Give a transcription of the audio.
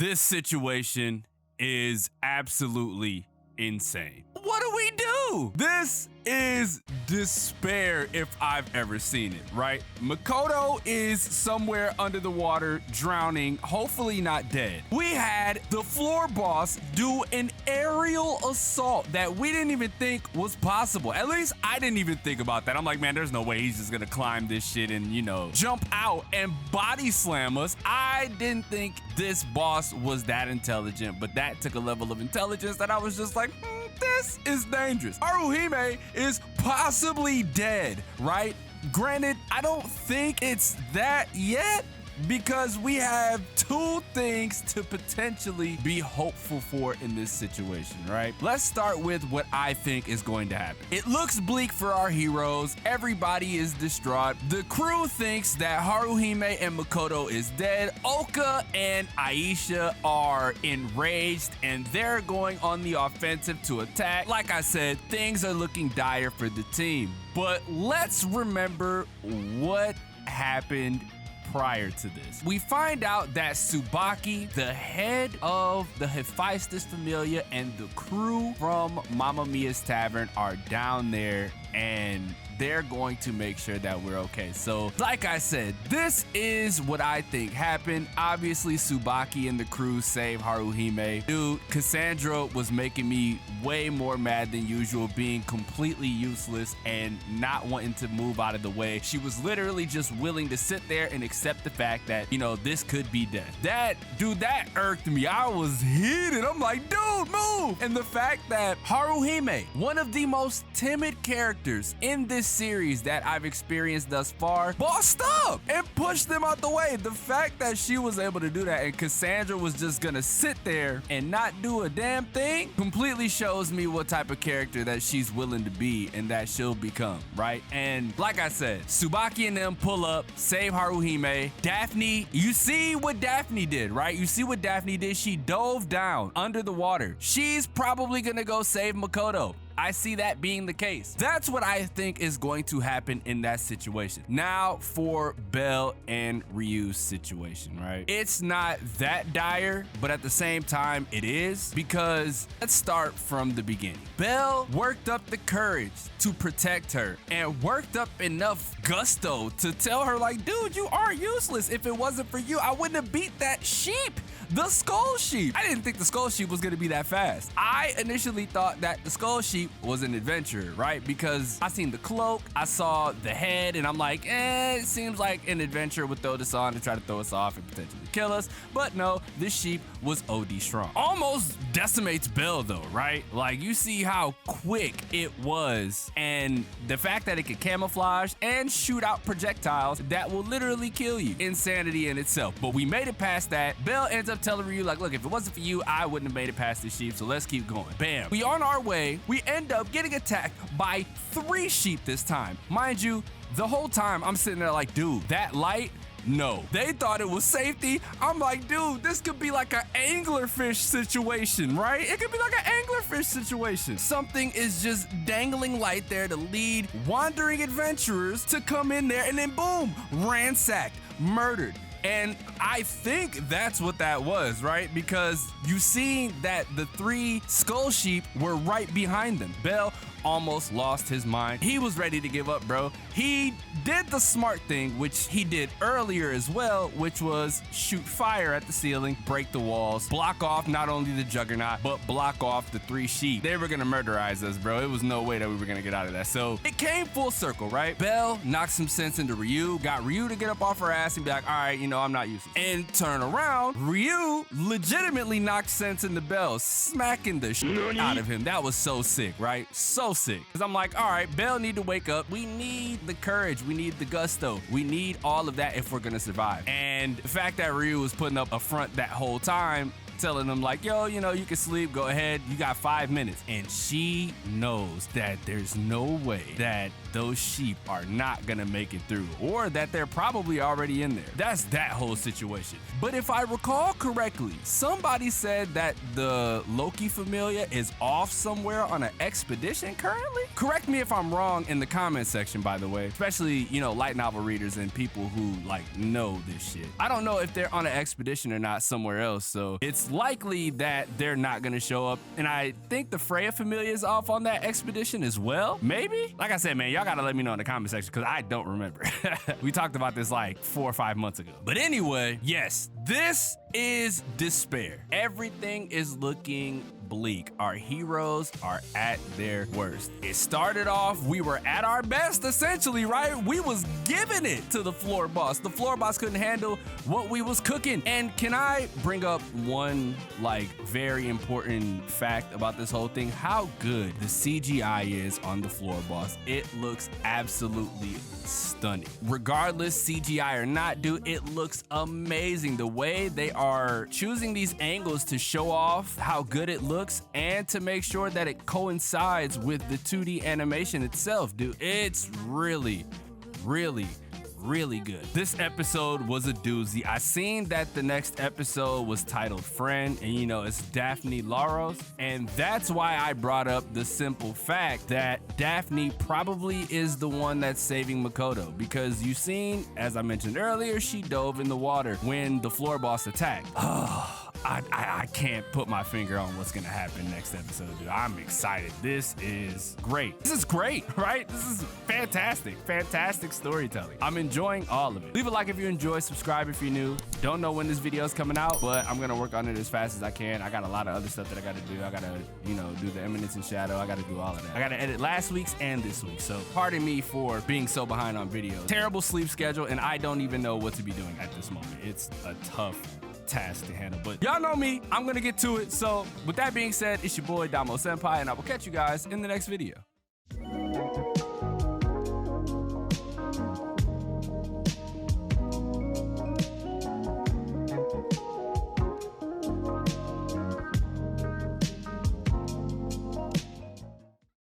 This situation is absolutely insane. What do we do? This is despair if I've ever seen it, right? Makoto is somewhere under the water, drowning, hopefully not dead. We had the floor boss do an aerial assault that we didn't even think was possible. At least I didn't even think about that. I'm like, man, there's no way he's just gonna climb this shit and, you know, jump out and body slam us. I didn't think this boss was that intelligent, but that took a level of intelligence that I was just like, this is dangerous. Haruhime is possibly dead, right? Granted, I don't think it's that yet, because we have two things to potentially be hopeful for in this situation, right? Let's start with what I think is going to happen. It looks bleak for our heroes. Everybody is distraught. The crew thinks that Haruhime and Makoto is dead. Oka and Aisha are enraged and they're going on the offensive to attack. Like I said, things are looking dire for the team. But let's remember what happened prior to this. We find out that Tsubaki, the head of the Hephaestus Familia, and the crew from Mamma Mia's Tavern are down there and they're going to make sure that we're okay. So, like I said, this is what I think happened. Obviously, Tsubaki and the crew save Haruhime. Dude, Cassandra was making me way more mad than usual, being completely useless and not wanting to move out of the way. She was literally just willing to sit there and accept the fact that, you know, this could be death. That irked me. I was heated. I'm like, dude, move! And the fact that Haruhime, one of the most timid characters in this series that I've experienced thus far, bossed up and pushed them out the way. The fact that she was able to do that and Cassandra was just gonna sit there and not do a damn thing completely shows me what type of character that she's willing to be and that she'll become, right? And like I said, Tsubaki and them pull up, save Haruhime. Daphne, you see what Daphne did, right? You see what Daphne did? She dove down under the water. She's probably gonna go save Makoto. I see that being the case. That's what I think is going to happen in that situation. Now for Belle and Ryu's situation, right? It's not that dire, but at the same time it is, because let's start from the beginning. Belle worked up the courage to protect her and worked up enough gusto to tell her like, dude, you are useless. If it wasn't for you, I wouldn't have beat that sheep. The skull sheep. I didn't think the skull sheep was gonna be that fast. I initially thought that the skull sheep was an adventurer, right? Because I seen the cloak, I saw the head, and I'm like, it seems like an adventurer would throw this on to try to throw us off and potentially kill us. But no, this sheep was OD strong. Almost decimates Belle though, right? Like, you see how quick it was, and the fact that it could camouflage and shoot out projectiles that will literally kill you. Insanity in itself. But we made it past that. Belle ends up telling Ryu, like, look, if it wasn't for you, I wouldn't have made it past the sheep, so let's keep going. Bam. We on our way. We end up getting attacked by 3 sheep this time. Mind you, the whole time I'm sitting there like, dude, that light, no. They thought it was safety. I'm like, dude, this could be like an anglerfish situation, right? It could be like an anglerfish situation. Something is just dangling light there to lead wandering adventurers to come in there, and then boom, ransacked, murdered. And I think that's what that was, right? Because you see that the 3 skull sheep were right behind them. Belle almost lost his mind. He was ready to give up, bro. He did the smart thing, which he did earlier as well, which was shoot fire at the ceiling, break the walls, block off not only the juggernaut, but block off the 3 sheep. They were gonna murderize us, bro. It was no way that we were gonna get out of that. So it came full circle, right? Belle knocked some sense into Ryu, got Ryu to get up off her ass and be like, all right, you know, I'm not useless. And turn around, Ryu legitimately knocked sense into Belle, smacking the shit out of him. That was so sick, right? So sick. Because I'm like, all right, Belle need to wake up. We need the courage. We need the gusto. We need all of that if we're gonna survive. And the fact that Ryu was putting up a front that whole time, telling them like, yo, you know, you can sleep, go ahead, you got 5 minutes. And she knows that there's no way that those sheep are not gonna make it through, or that they're probably already in there. That's that whole situation. But if I recall correctly, somebody said that the Loki Familia is off somewhere on an expedition currently? Correct me if I'm wrong in the comment section, by the way, especially, you know, light novel readers and people who like know this shit. I don't know if they're on an expedition or not somewhere else, so it's likely that they're not gonna show up. And I think the Freya Familia is off on that expedition as well, maybe? Like I said, man, y'all gotta let me know in the comment section because I don't remember. We talked about this like 4 or 5 months ago. But anyway, yes, this is DISPAIR. Everything is looking bleak. Our heroes are at their worst. It started off, we were at our best essentially, right? We was giving it to the floor boss. The floor boss couldn't handle what we was cooking. And can I bring up one like very important fact about this whole thing? How good the CGI is on the floor boss. It looks absolutely stunning. Regardless, CGI or not, dude, it looks amazing. The way they are choosing these angles to show off how good it looks and to make sure that it coincides with the 2D animation itself, dude. It's really, really, really good. This episode was a doozy. I seen that the next episode was titled Friend, and you know, it's Daphne Laros, and that's why I brought up the simple fact that Daphne probably is the one that's saving Makoto, because you seen, as I mentioned earlier, she dove in the water when the floor boss attacked. I can't put my finger on what's gonna happen next episode, dude. I'm excited. This is great. This is great, right? This is fantastic. Fantastic storytelling. I'm enjoying all of it. Leave a like if you enjoy, subscribe if you're new. Don't know when this video is coming out, but I'm gonna work on it as fast as I can. I got a lot of other stuff that I gotta do. I gotta, you know, do the Eminence and Shadow. I gotta do all of that. I gotta edit last week's and this week, so pardon me for being so behind on videos. Terrible sleep schedule, and I don't even know what to be doing at this moment. It's a tough task to handle, but y'all know me, I'm gonna get to it. So with that being said, it's your boy DanMachi, and I will catch you guys in the next video.